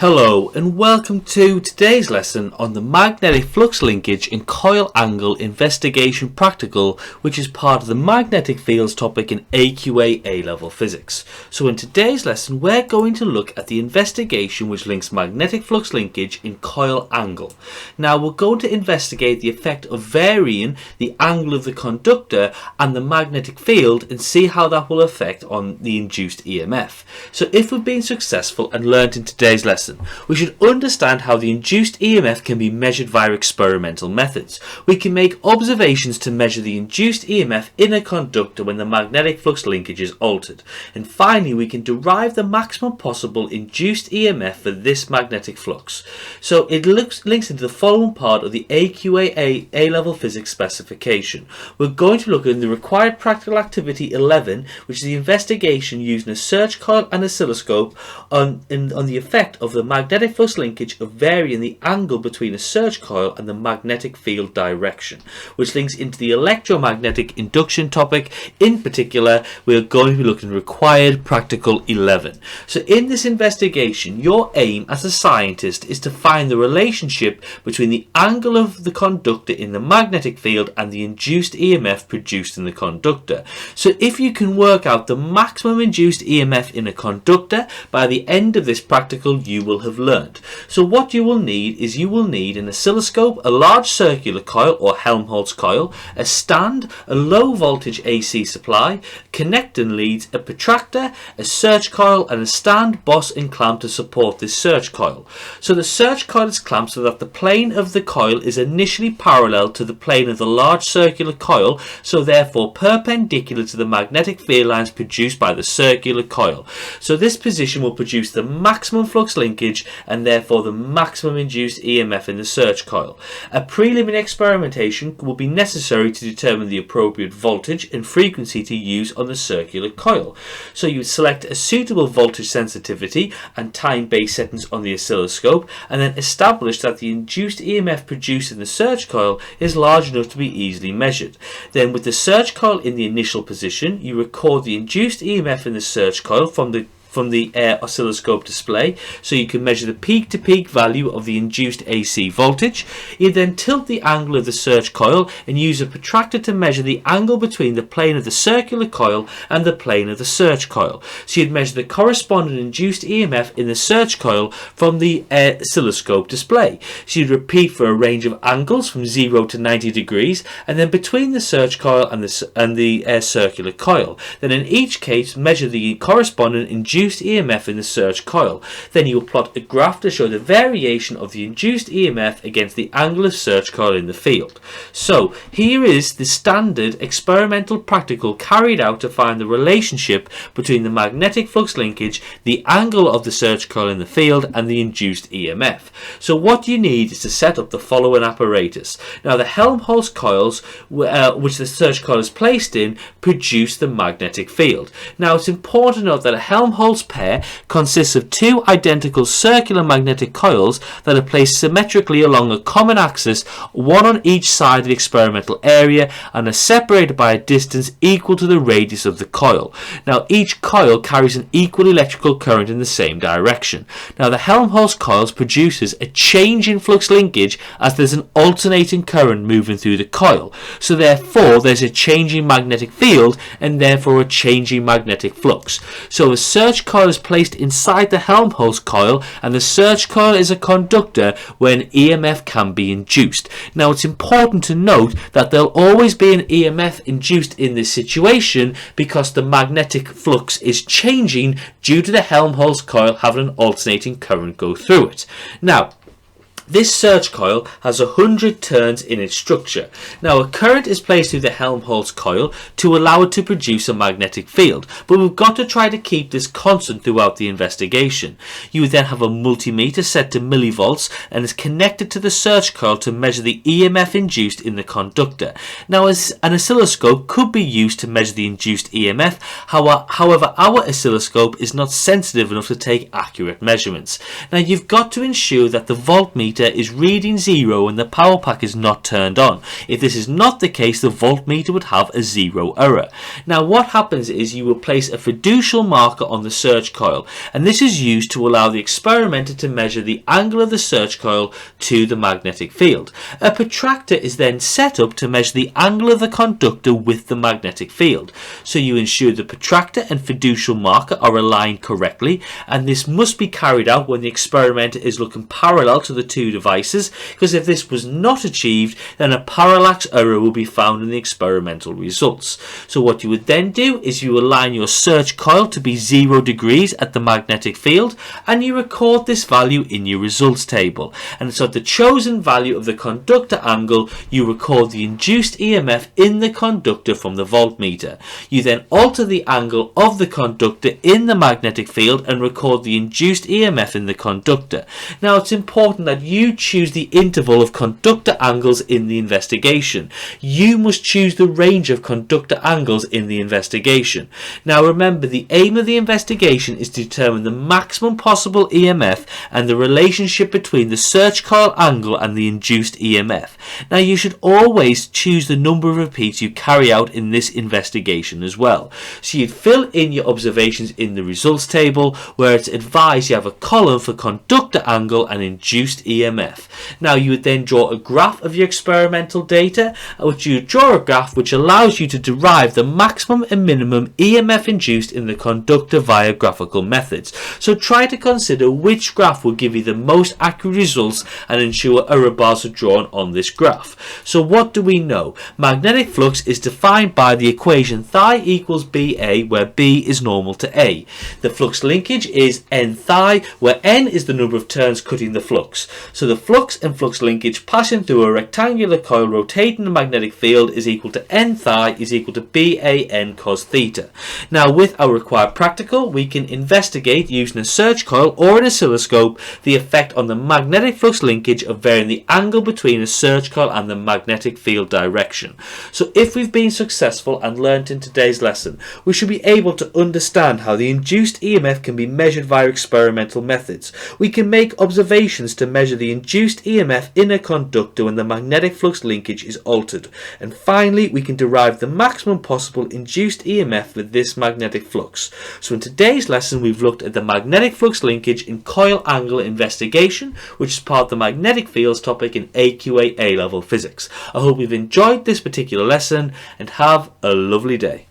Hello and welcome to today's lesson on the magnetic flux linkage in coil angle investigation practical, which is part of the magnetic fields topic in AQA A-Level Physics. So in today's lesson we're going to look at the investigation which links magnetic flux linkage in coil angle. Now we're going to investigate the effect of varying the angle of the conductor and the magnetic field and see how that will affect on the induced EMF. So if we've been successful and learnt in today's lesson, we should understand how the induced EMF can be measured via experimental methods. We can make observations to measure the induced EMF in a conductor when the magnetic flux linkage is altered. And finally, we can derive the maximum possible induced EMF for this magnetic flux. So it links into the following part of the AQA A-Level Physics specification. We're going to look at the required practical activity 11, which is the investigation using a search coil and oscilloscope on the effect of the magnetic flux linkage of varying the angle between a search coil and the magnetic field direction, which links into the electromagnetic induction topic. In particular, we are going to be looking at required practical 11. So in this investigation, your aim as a scientist is to find the relationship between the angle of the conductor in the magnetic field and the induced EMF produced in the conductor. So if you can work out the maximum induced EMF in a conductor, by the end of this practical you will have learned. So what you will need is an oscilloscope, a large circular coil or Helmholtz coil, a stand, a low voltage AC supply, connecting leads, a protractor, a search coil and a stand, boss and clamp to support this search coil. So the search coil is clamped so that the plane of the coil is initially parallel to the plane of the large circular coil, so therefore perpendicular to the magnetic field lines produced by the circular coil. So this position will produce the maximum flux linkage and therefore the maximum induced EMF in the search coil. A preliminary experimentation will be necessary to determine the appropriate voltage and frequency to use on the circular coil. So you would select a suitable voltage sensitivity and time base settings on the oscilloscope and then establish that the induced EMF produced in the search coil is large enough to be easily measured. Then with the search coil in the initial position, you record the induced EMF in the search coil from the oscilloscope display, so you can measure the peak-to-peak value of the induced AC voltage. You then tilt the angle of the search coil and use a protractor to measure the angle between the plane of the circular coil and the plane of the search coil. So you'd measure the corresponding induced EMF in the search coil from the oscilloscope display. So you'd repeat for a range of angles from 0 to 90 degrees and then between the search coil and the circular coil. Then in each case measure the corresponding induced EMF in the search coil. Then you will plot a graph to show the variation of the induced EMF against the angle of search coil in the field. So here is the standard experimental practical carried out to find the relationship between the magnetic flux linkage, the angle of the search coil in the field and the induced EMF. So what you need is to set up the following apparatus. Now the Helmholtz coils which the search coil is placed in produce the magnetic field. Now it's important to note that a Helmholtz pair consists of two identical circular magnetic coils that are placed symmetrically along a common axis, one on each side of the experimental area, and are separated by a distance equal to the radius of the coil. Now each coil carries an equal electrical current in the same direction. Now the Helmholtz coils produces a change in flux linkage as there's an alternating current moving through the coil. So therefore there's a changing magnetic field and therefore a changing magnetic flux. So a search coil is placed inside the Helmholtz coil and the search coil is a conductor when EMF can be induced. Now it's important to note that there'll always be an EMF induced in this situation because the magnetic flux is changing due to the Helmholtz coil having an alternating current go through it. Now this search coil has 100 turns in its structure. Now a current is placed through the Helmholtz coil to allow it to produce a magnetic field, but we've got to try to keep this constant throughout the investigation. You would then have a multimeter set to millivolts and is connected to the search coil to measure the EMF induced in the conductor. Now as an oscilloscope could be used to measure the induced EMF, however our oscilloscope is not sensitive enough to take accurate measurements. Now you've got to ensure that the voltmeter voltmeter is reading 0 and the power pack is not turned on. If this is not the case, the voltmeter would have a 0 error. Now what happens is you will place a fiducial marker on the search coil, and this is used to allow the experimenter to measure the angle of the search coil to the magnetic field. A protractor is then set up to measure the angle of the conductor with the magnetic field. So you ensure the protractor and fiducial marker are aligned correctly, and this must be carried out when the experimenter is looking parallel to the two devices, because if this was not achieved, then a parallax error will be found in the experimental results. So what you would then do is you align your search coil to be 0 degrees at the magnetic field, and you record this value in your results table. And so at the chosen value of the conductor angle, you record the induced EMF in the conductor from the voltmeter. You then alter the angle of the conductor in the magnetic field and record the induced EMF in the conductor. Now it's important that you choose the interval of conductor angles in the investigation. You must choose the range of conductor angles in the investigation. Now remember, the aim of the investigation is to determine the maximum possible EMF and the relationship between the search coil angle and the induced EMF. Now you should always choose the number of repeats you carry out in this investigation as well. So you'd fill in your observations in the results table, where it's advised you have a column for conductor angle and induced EMF. Now you would then draw a graph of your experimental data, which you draw a graph which allows you to derive the maximum and minimum EMF induced in the conductor via graphical methods. So try to consider which graph will give you the most accurate results and ensure error bars are drawn on this graph. So what do we know? Magnetic flux is defined by the equation phi equals BA, where B is normal to A. The flux linkage is N phi, where N is the number of turns cutting the flux. So the flux and flux linkage passing through a rectangular coil rotating the magnetic field is equal to N phi is equal to BAN cos theta. Now with our required practical, we can investigate using a search coil or an oscilloscope the effect on the magnetic flux linkage of varying the angle between a search coil and the magnetic field direction. So if we've been successful and learnt in today's lesson, we should be able to understand how the induced EMF can be measured via experimental methods. We can make observations to measure the induced EMF in a conductor when the magnetic flux linkage is altered. And finally, we can derive the maximum possible induced EMF with this magnetic flux. So in today's lesson, we've looked at the magnetic flux linkage in coil angle investigation, which is part of the magnetic fields topic in AQA A-Level Physics. I hope you've enjoyed this particular lesson and have a lovely day.